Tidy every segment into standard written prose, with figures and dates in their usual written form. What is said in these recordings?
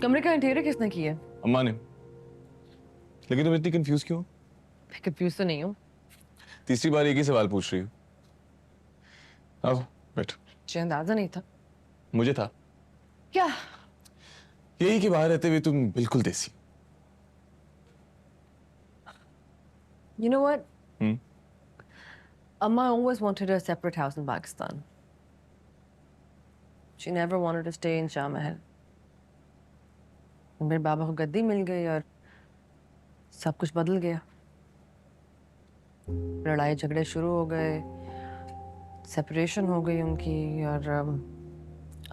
कमरे का इंटीरियर किसने किया? अम्मा ने। लेकिन तुम इतनी कंफ्यूज क्यों? मैं कंफ्यूज तो नहीं हूँ। तीसरी बार एक ही सवाल पूछ रही हो। अब बैठ। मुझे अंदाजा नहीं था। मुझे था क्या? यही कि बाहर रहते हुए तुम बिल्कुल देसी। You know what? Hmm. Amma always wanted a separate house in Pakistan. She never wanted to stay in Shah Mahal. मेरे बाबा को गद्दी मिल गई और सब कुछ बदल गया। लड़ाई झगड़े शुरू हो गए, सेपरेशन हो गई उनकी, और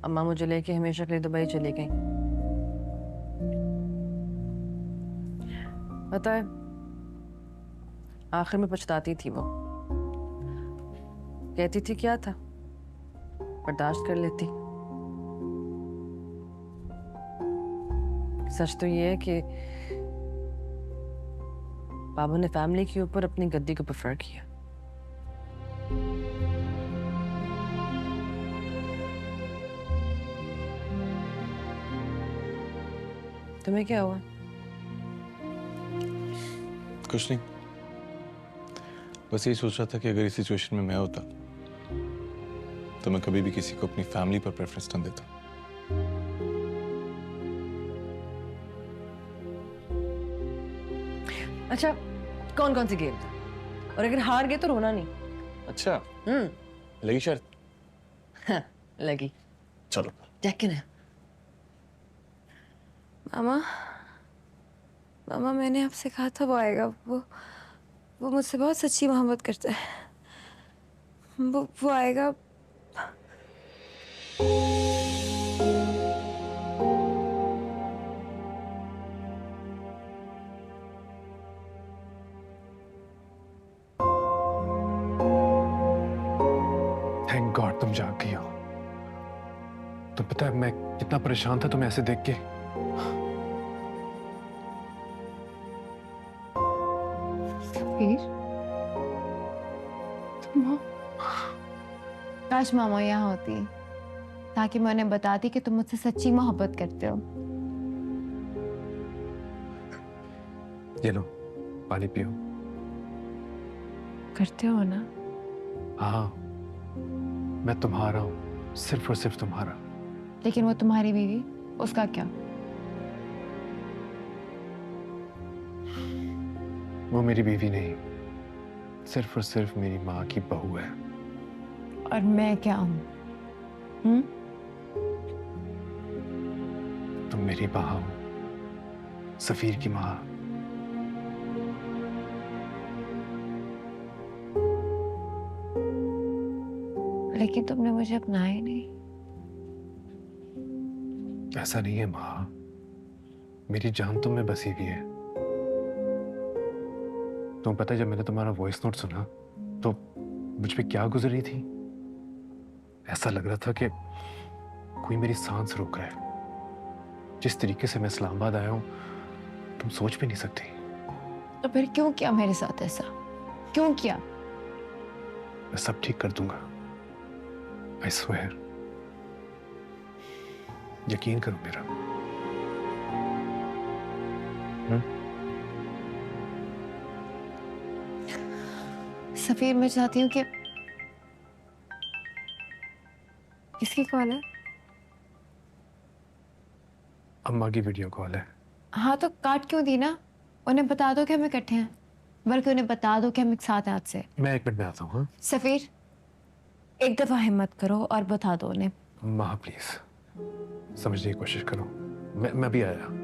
अम्मा मुझे लेके हमेशा के लिए दुबई चली गई। पता है, आखिर में पछताती थी वो। कहती थी क्या था, बर्दाश्त कर लेती। सच तो ये है कि बाबा ने फैमिली के ऊपर अपनी गद्दी को प्रेफर किया। तुम्हें क्या हुआ? कुछ नहीं, बस यही सोच रहा था कि अगर इस सिचुएशन में मैं होता तो मैं कभी भी किसी को अपनी फैमिली पर प्रेफरेंस न देता। अच्छा, कौन कौन सी गेम था? और अगर हार गए तो रोना नहीं। अच्छा। लगी शर्त? हाँ, लगी। चलो यकीन है। मामा, मामा मैंने आपसे कहा था वो आएगा। वो मुझसे बहुत सच्ची मोहब्बत करता है। वो आएगा। थैंक गॉड तुम जाग गई हो। तो पता है मैं कितना परेशान था तुम्हें ऐसे देख के। काश मामा यहाँ होती ताकि मैं उन्हें बताती कि तुम मुझसे सच्ची मोहब्बत करते हो। ये लो पानी पियो। करते हो ना? हाँ, मैं तुम्हारा हूं, सिर्फ और सिर्फ तुम्हारा। लेकिन वो तुम्हारी बीवी, उसका क्या? वो मेरी बीवी नहीं, सिर्फ और सिर्फ मेरी माँ की बहू है। और मैं क्या हूं? तुम मेरी माँ हो, सफीर की माँ। लेकिन तुमने मुझे अपनाया ही नहीं। ऐसा नहीं है माँ, मेरी जान तुम में बसी हुई है। तुम्हें पता है जब मैंने तुम्हारा वॉइस नोट सुना तो मुझ पे क्या गुजरी थी? ऐसा लग रहा था कि कोई मेरी सांस रोक रहा है। जिस तरीके से मैं इस्लामाबाद आया हूं तुम सोच भी नहीं सकती। तो फिर क्यों किया मेरे साथ ऐसा? क्यों किया? मैं सब ठीक कर दूंगा, आई स्वेयर। यकीन करो मेरा। सफीर, मैं चाहती हूँ कि किसकी कॉल है? अम्मा की वीडियो कॉल है। हाँ तो काट क्यों दी ना? उन्हें बता दो कि हम इकट्ठे हैं, बल्कि उन्हें बता दो कि हम एक साथ हैं आज से। मैं 1 मिनट में आता हूँ। हाँ सफीर, एक दफा हिम्मत करो और बता दो उन्हें। अम्मा प्लीज समझने की कोशिश करो। मैं भी आया।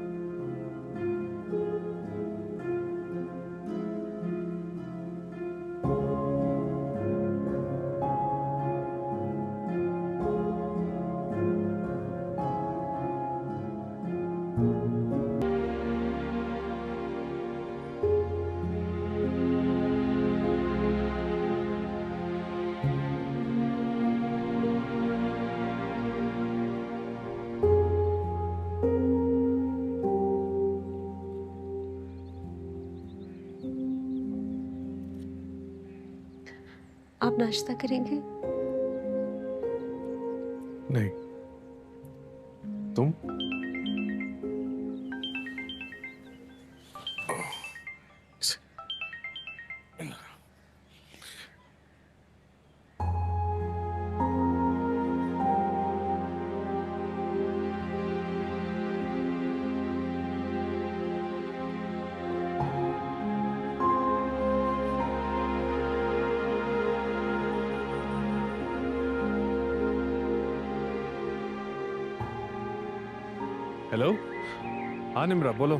आप नाश्ता करेंगे? नहीं, तुम? हेलो, हाँ निम्रा बोलो।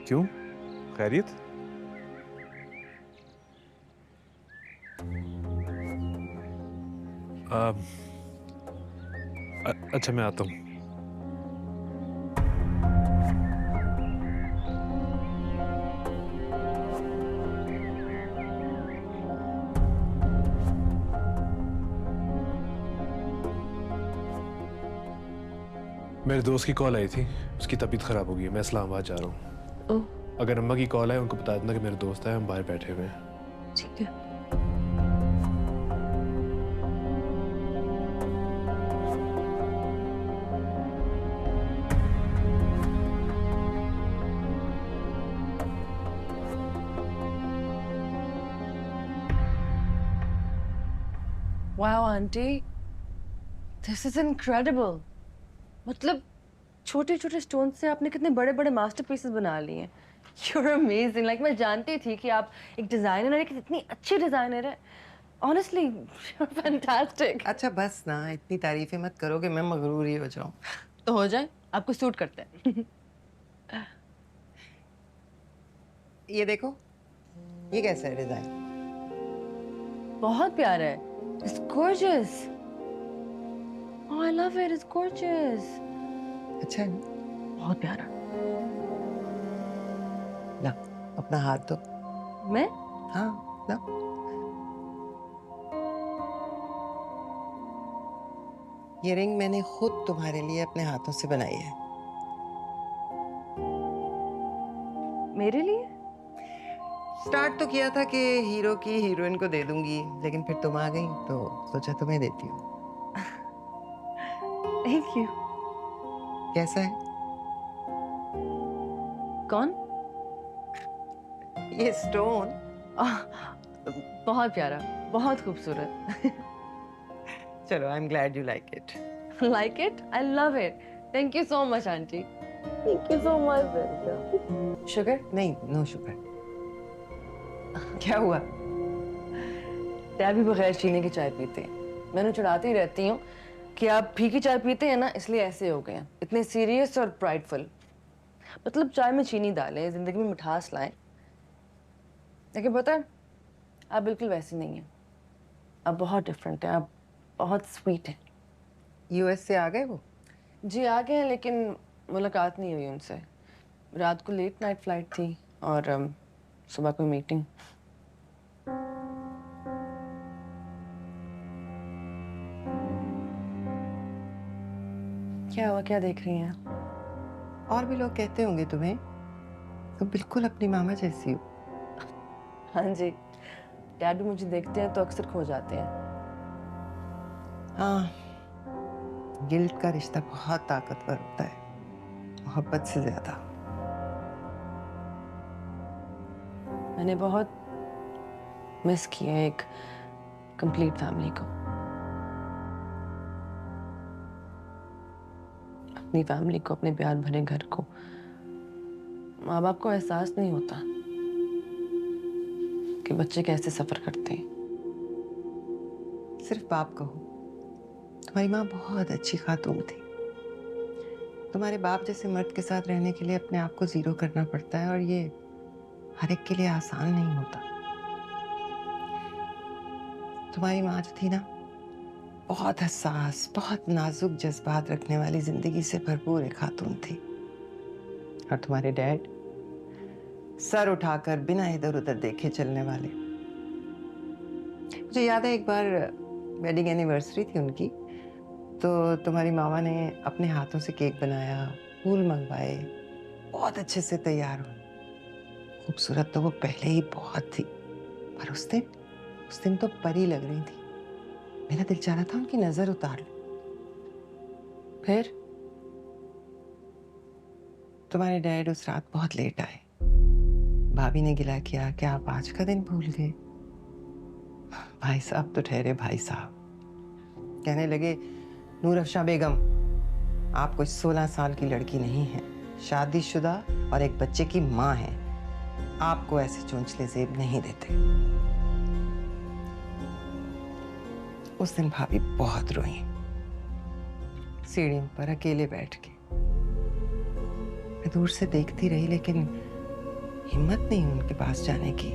क्यों, खैरियत? अच्छा मैं आता हूँ। मेरे दोस्त की कॉल आई थी, उसकी तबीयत खराब हो गई है, मैं इस्लामाबाद जा रहा हूँ। ओह अगर अम्मा की कॉल आए उनको बता देना कि मेरे दोस्त है, हम बाहर बैठे हुए हैं। ठीक है। Wow aunty, this is incredible. मतलब छोटे छोटे स्टोन से आपने कितने बड़े बड़े मास्टरपीसेस बना लिए हैं। You're amazing. Like मैं जानती थी कि आप एक डिजाइनर हैं, कि इतनी अच्छी डिजाइनर है। Honestly, you're fantastic. अच्छा बस ना, इतनी तारीफें मत करो कि मैं मगरूर ही हो जाऊं। तो हो जाए, आपको सूट करते हैं। ये देखो, ये कैसा है डिजाइन? बहुत प्यारा है। It's gorgeous. Oh, I love it. It's gorgeous. अच्छा है ना? बहुत प्यारा। ला, अपना हाथ दो। मैं? हाँ, ला। ये रिंग मैंने खुद तुम्हारे लिए अपने हाथों से बनाई है। मेरे लिए? स्टार्ट तो किया था कि हीरो की हीरोइन को दे दूंगी, लेकिन फिर तुम आ गई तो सोचा तुम्हें देती हूँ। Thank you. कैसा है? कौन? ये स्टोन? बहुत प्यारा, बहुत खूबसूरत। चलो, I am glad you like it. Like it? I love it. Thank you so much, auntie. Thank you so much. Sugar? नहीं, नो शुगर। क्या हुआ? डैड भी बगैर चीनी की चाय पीते हैं। मैं उन्हें चिढ़ाती ही रहती हूँ कि आप फीकी चाय पीते हैं ना, इसलिए ऐसे हो गए हैं, इतने सीरियस और प्राइडफुल। मतलब चाय में चीनी डालें, जिंदगी में मिठास लाएं। लेकिन पता है, आप बिल्कुल वैसी नहीं हैं। आप बहुत डिफरेंट हैं, आप बहुत स्वीट हैं। यूएस से आ गए वो? जी आ गए हैं, लेकिन मुलाकात नहीं हुई उनसे। रात को लेट नाइट फ्लाइट थी और सुबह कोई मीटिंग। क्या हुआ, क्या देख रही हैं? और भी लोग कहते होंगे तुम्हें, तुम बिल्कुल अपनी मामा जैसी हो। हाँ जी, डैड भी मुझे देखते हैं तो अक्सर खो जाते हैं। हाँ, गिल्ट का रिश्ता बहुत ताकतवर होता है, मोहब्बत से ज्यादा। मैंने बहुत मिस किया एक कंप्लीट फैमिली को। अपनी फैमिली को, अपने प्यार भरे घर को। माँ बाप को एहसास नहीं होता कि बच्चे कैसे सफर करते हैं। सिर्फ बाप कहो, तुम्हारी माँ बहुत अच्छी खातून थी। तुम्हारे बाप जैसे मर्द के साथ रहने के लिए अपने आप को जीरो करना पड़ता है, और ये हर एक के लिए आसान नहीं होता। तुम्हारी माँ जो थी ना, बहुत हसास, बहुत नाजुक जज्बात रखने वाली, जिंदगी से भरपूर एक खातून थी। और तुम्हारे डैड सर उठाकर बिना इधर उधर देखे चलने वाले। मुझे याद है एक बार वेडिंग एनिवर्सरी थी उनकी, तो तुम्हारी मामा ने अपने हाथों से केक बनाया, फूल मंगवाए, बहुत अच्छे से तैयार हो। खूबसूरत तो वो पहले ही बहुत थी, पर उस दिन तो परी लग रही थी। मेरा दिल चाह रहा था उनकी नजर उतार लूं। फिर तुम्हारे डैड उस रात बहुत लेट आए। भाभी ने गिला किया कि आप आज का दिन भूल गए। भाई साहब तो ठहरे भाई साहब। कहने लगे, नूर अफशा बेगम, आप कोई 16 साल की लड़की नहीं है, शादीशुदा और एक बच्चे की माँ है। आपको ऐसे चोंचले जेब नहीं देते। उस दिन भाभी बहुत रोई। सीढ़ियों पर अकेले बैठ के। मैं दूर से देखती रही, लेकिन हिम्मत नहीं उनके पास जाने की।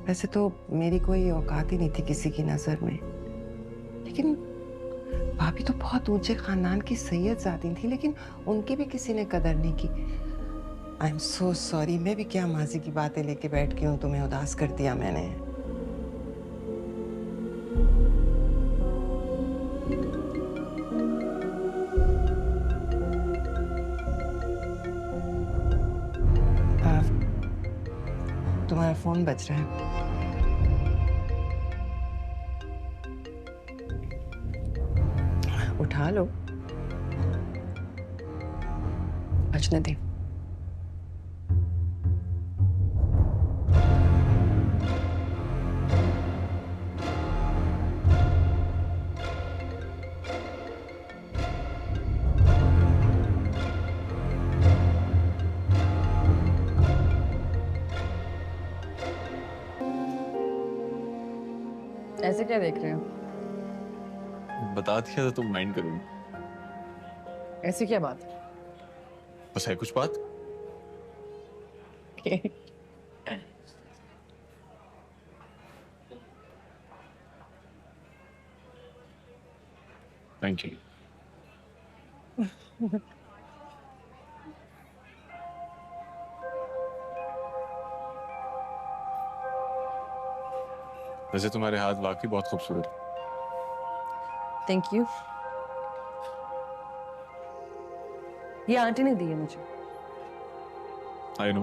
वैसे तो मेरी कोई औकात ही नहीं थी किसी की नजर में, लेकिन भाभी तो बहुत ऊंचे खानदान की सैयदजादी थी, लेकिन उनकी भी किसी ने कदर नहीं की। I am so sorry. मैं भी क्या माजी की बातें लेके बैठ गई हूँ, तुम्हें उदास कर दिया मैंने। तुम्हारा फोन बज रहा है। उठा लो। बजने दे। ऐसे क्या देख रहे हो? बता दिया था तुम माइंड करोगी। ऐसी क्या बात? बस है कुछ बात। Thank you. वैसे तुम्हारे हाथ वाकई बहुत खूबसूरत है। Thank you. ये आंटी ने दी है मुझे। I know.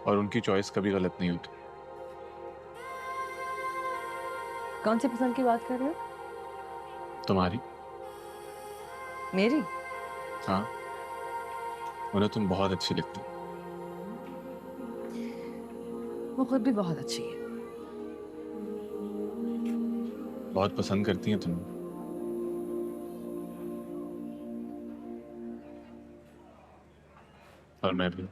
और उनकी चॉइस कभी गलत नहीं होती। कौन सी पसंद की बात कर रहे हो? तुम्हारी। मेरी? हाँ, उन्हें तुम बहुत अच्छी लगती। वो खुद भी बहुत अच्छी है। बहुत पसंद करती हैं तुम। और मैं भी।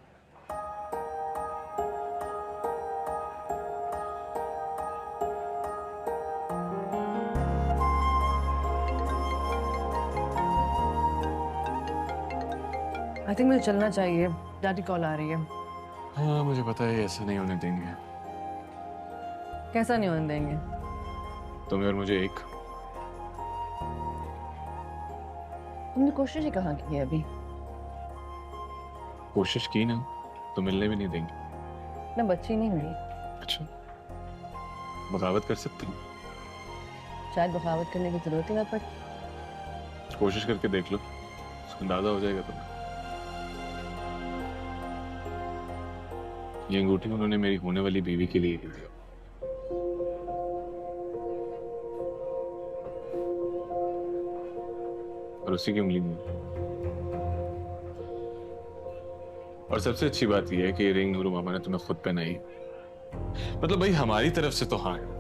आई थिंक मुझे चलना चाहिए। डैडी कॉल आ रही है। हाँ मुझे पता है ऐसा नहीं होने देंगे। कैसा नहीं होने देंगे? तुम्हें और मुझे एक। तुमने कोशिश ही कहाँ की है अभी? कोशिश की ना तो मिलने भी नहीं देंगे। मैं बच्ची नहीं हुई। अच्छा, बगावत कर सकती हूँ। शायद बगावत करने की जरूरत ही ना पड़े। कोशिश करके देख लो, अंदाजा हो जाएगा तुम्हें। ये अंगूठी उन्होंने मेरी होने वाली बीवी के लिए दी थी। और उसी की उंगली में। और सबसे अच्छी बात यह है कि ये रिंग नूरू मामा ने तुम्हें खुद पहनाई। मतलब भाई हमारी तरफ से तो हाँ है।